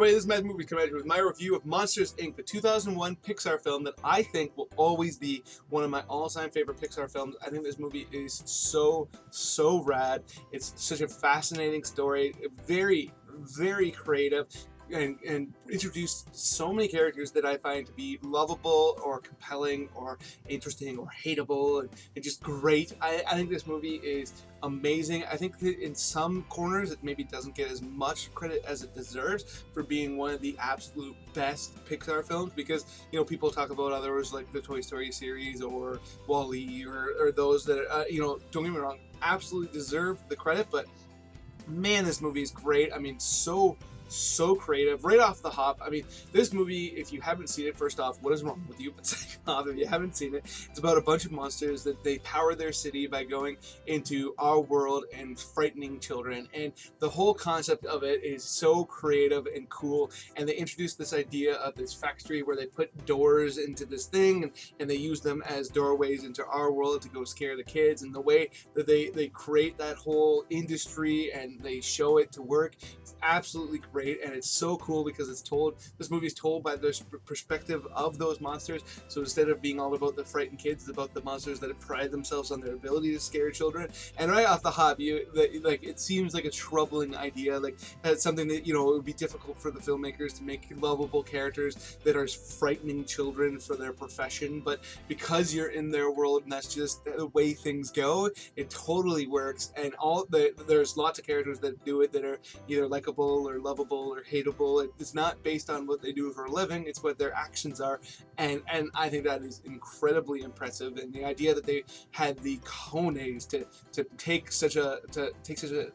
everybody, this is Matt Movie coming at you with my review of Monsters, Inc., the 2001 Pixar film that I think will always be one of my all-time favorite Pixar films. I think this movie is so rad. It's such a fascinating story, very creative, and introduced so many characters that I find to be lovable or compelling or interesting or hateable and just great. I think this movie is amazing. I think that in some corners it maybe doesn't get as much credit as it deserves for being one of the absolute best Pixar films, because people talk about others like the Toy Story series or Wall-E or those that don't get me wrong, absolutely deserve the credit, but man, this movie is great. I mean, so creative right off the hop. I mean, this movie, if you haven't seen it, first off, what is wrong with you? But second off, if you haven't seen it, it's about a bunch of monsters that they power their city by going into our world and frightening children, and the whole concept of it is so creative and cool. And they introduced this idea of this factory where they put doors into this thing, and they use them as doorways into our world to go scare the kids, and the way that they create that whole industry and they show it to work, it's absolutely great. And it's so cool because this movie is told by the perspective of those monsters. So instead of being all about the frightened kids, it's about the monsters that pride themselves on their ability to scare children. And right off the hop, it seems like a troubling idea. Like, that's something that it would be difficult for the filmmakers to make lovable characters that are frightening children for their profession. But because you're in their world and that's just the way things go, it totally works. And there's lots of characters that do it that are either likable or lovable or hateable. It's not based on what they do for a living, it's what their actions are, and I think that is incredibly impressive. And the idea that they had the cojones to take such a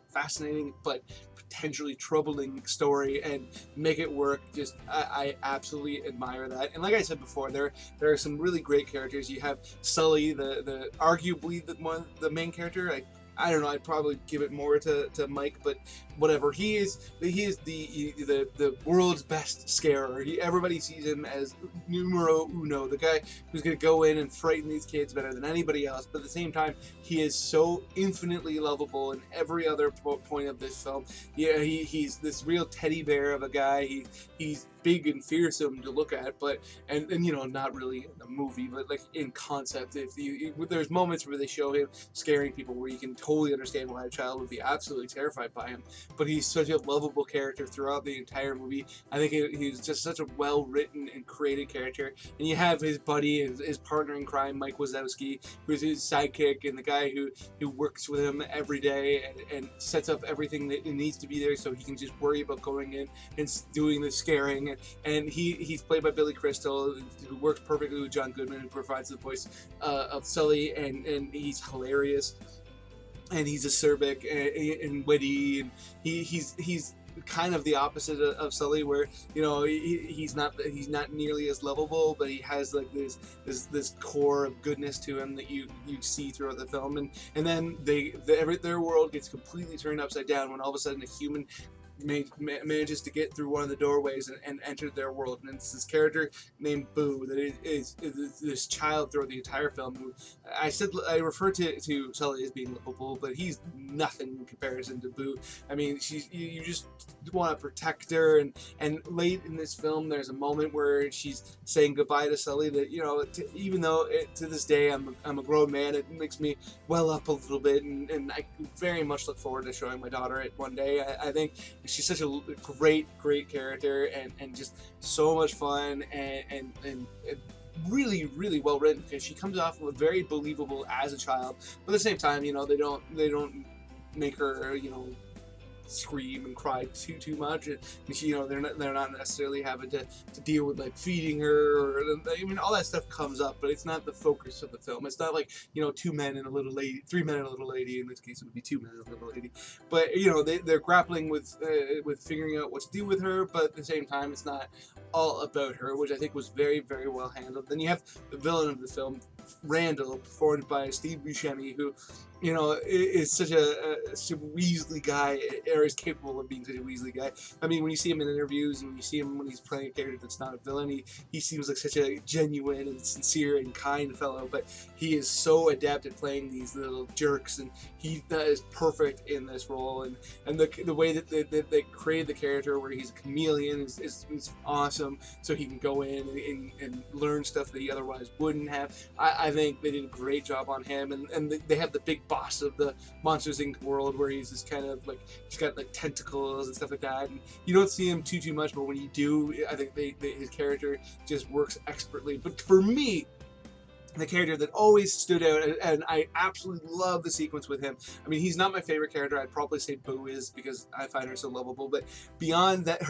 fascinating but potentially troubling story and make it work, just I absolutely admire that. And like I said before, there are some really great characters. You have Sully, the arguably the main character. I don't know, I'd probably give it more to Mike, but whatever. He is the world's best scarer. Everybody sees him as numero uno, the guy who's going to go in and frighten these kids better than anybody else. But at the same time, he is so infinitely lovable in every other point of this film. Yeah, he's this real teddy bear of a guy. He's big and fearsome to look at, but and not really in the movie, but like in concept. There's moments where they show him scaring people where you can totally understand why a child would be absolutely terrified by him. But he's such a lovable character throughout the entire movie. I think he's just such a well-written and created character. And you have his buddy, his partner in crime, Mike Wazowski, who's his sidekick and the guy who works with him every day and sets up everything that needs to be there so he can just worry about going in and doing the scaring. And he's played by Billy Crystal, who works perfectly with John Goodman, who provides the voice of Sully, and he's hilarious. And he's acerbic and witty, and he's kind of the opposite of Sully, where he's not nearly as lovable, but he has like this core of goodness to him that you see throughout the film. And then their world gets completely turned upside down when all of a sudden a human manages to get through one of the doorways and enter their world. And it's this character named Boo that is this child throughout the entire film, who I refer to Sully as being lovable, but he's nothing in comparison to Boo. I mean, you just want to protect her, and late in this film there's a moment where she's saying goodbye to Sully that even though to this day I'm a grown man, it makes me well up a little bit, and I very much look forward to showing my daughter it one day. I think she's such a great character, and just so much fun, and really well written, because she comes off very believable as a child, but at the same time, they don't make her scream and cry too much, and they're not necessarily having to deal with like feeding her, or I mean, all that stuff comes up, but it's not the focus of the film. It's not like two men and a little lady, three men and a little lady. In this case, it would be two men and a little lady. But they're grappling with figuring out what to do with her, but at the same time, it's not all about her, which I think was very well handled. Then you have the villain of the film, Randall, performed by Steve Buscemi, who you know, is such a Weasley guy, or is capable of being such a Weasley guy. I mean, when you see him in interviews and when you see him when he's playing a character that's not a villain, he seems like such a genuine and sincere and kind fellow, but he is so adept at playing these little jerks, and he is perfect in this role. And the way that they created the character where he's a chameleon is awesome, so he can go in and learn stuff that he otherwise wouldn't have. I think they did a great job on him, and they have the big boss of the Monsters Inc. world where he's this kind of like, he's got like tentacles and stuff like that, and you don't see him too much, but when you do, I think his character just works expertly. But for me, the character that always stood out, and I absolutely love the sequence with him. I mean, he's not my favorite character. I'd probably say Boo is, because I find her so lovable. But beyond that,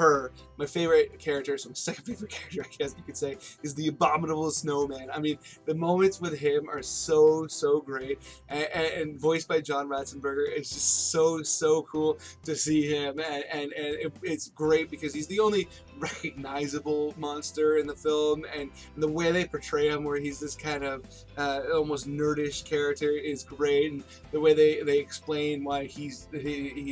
my favorite character, so my second favorite character, I guess you could say, is the Abominable Snowman. I mean, the moments with him are so great, and voiced by John Ratzenberger. It's just so cool to see him, and it's great because he's the only recognizable monster in the film, and the way they portray him, where he's this kind of almost nerdish character, is great, and the way they explain why he's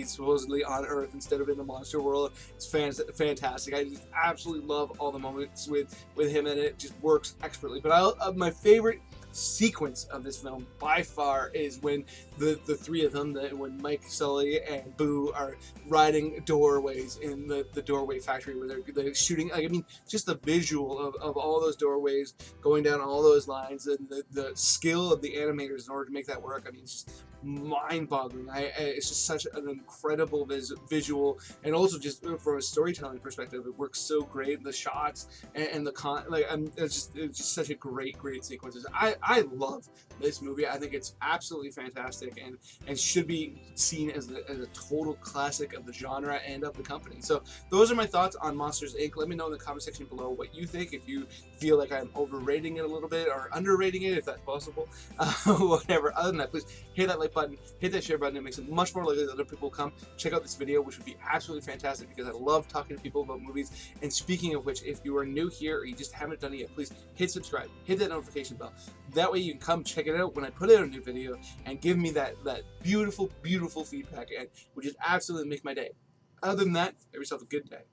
supposedly on Earth instead of in the monster world, it's fantastic. I just absolutely love all the moments with him, and it just works expertly. But my favorite sequence of this film by far is when the three of them, when Mike, Sully, and Boo are riding doorways in the doorway factory where they're shooting. Like, I mean, just the visual of all those doorways going down all those lines, and the skill of the animators in order to make that work. I mean, it's just mind-boggling. It's just such an incredible visual, and also just from a storytelling perspective, it works so great. The shots and it's just such a great sequences. I love this movie. I think it's absolutely fantastic, and should be seen as a total classic of the genre and of the company. So those are my thoughts on Monsters Inc. Let me know in the comment section below what you think, if you feel like I'm overrating it a little bit or underrating it, if that's possible. Whatever. Other than that, please hit that like button, hit that share button. It makes it much more likely that other people will come check out this video, which would be absolutely fantastic, because I love talking to people about movies. And speaking of which, if you are new here or you just haven't done it yet, please hit subscribe, hit that notification bell. That way you can come check it out when I put out a new video and give me that beautiful feedback, and which would absolutely make my day. Other than that, have yourself a good day.